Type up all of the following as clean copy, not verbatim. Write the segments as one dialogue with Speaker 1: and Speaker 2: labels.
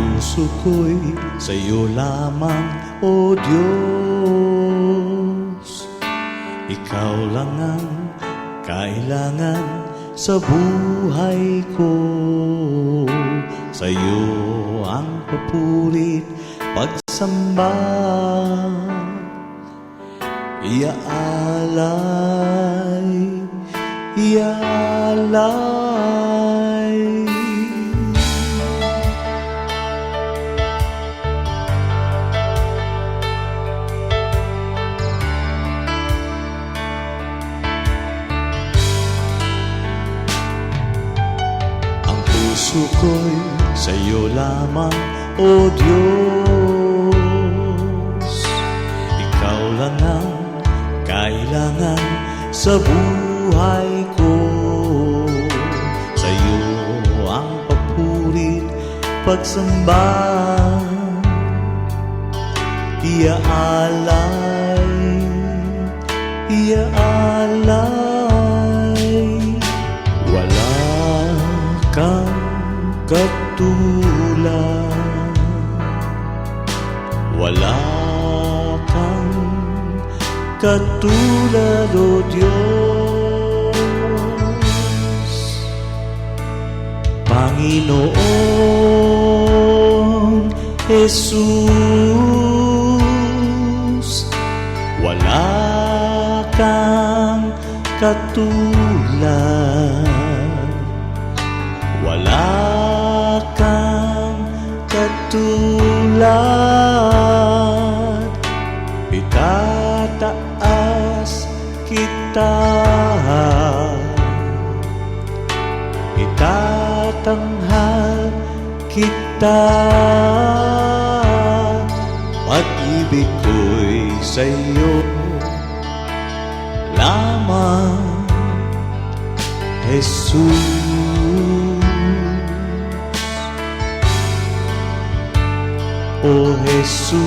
Speaker 1: puso ko'y sa'yo lamang, O Diyos. Ikaw lang ang kailangan sa buhay ko. Sa'yo ang papurit, pagsamba, iaalay, iaalay. Puso ko'y sa'yo lamang, O Diyos. Ikaw lang ang kailangan sa buhay ko. Sa'yo ang papurit, pagsamba, iaalay, iaalay. Wala kang katulad, wala kang katulad, O Diyos. Panginoon Jesus, wala kang katulad, wala kang katulad. Itataas kita, itatanghal kita. Pag-ibig ko'y sa'yo lamang, Jesus. O Jesus,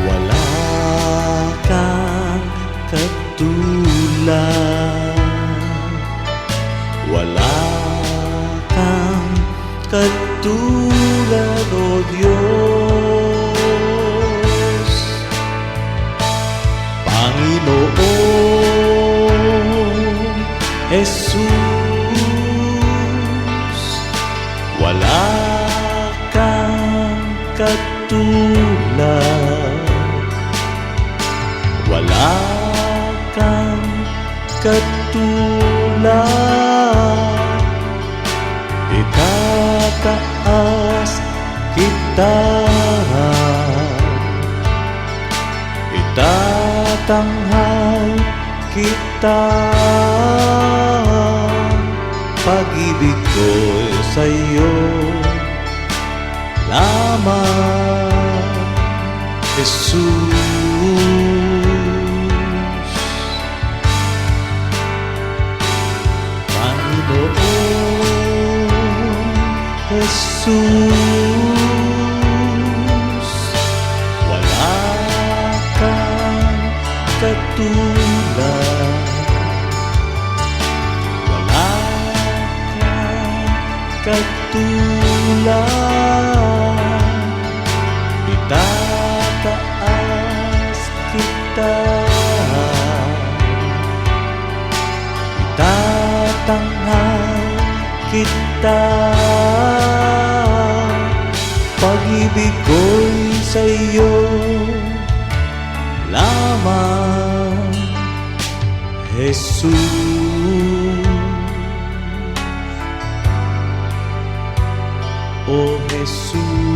Speaker 1: wala kang katulad, wala kang katulad, O Diyos. Panginoon Jesus, wala kang katulad, wala kang katulad. Itataas kita, itatanghal kita. Pag-ibig ko'y sa'yo lamang, Jesus. Panginoon Jesus, wala kang katulad, wala kang katulad. Itataas kita, itatanghal kita. Pag-ibig ko'y sa'yo lamang, Jesus. O Jesus.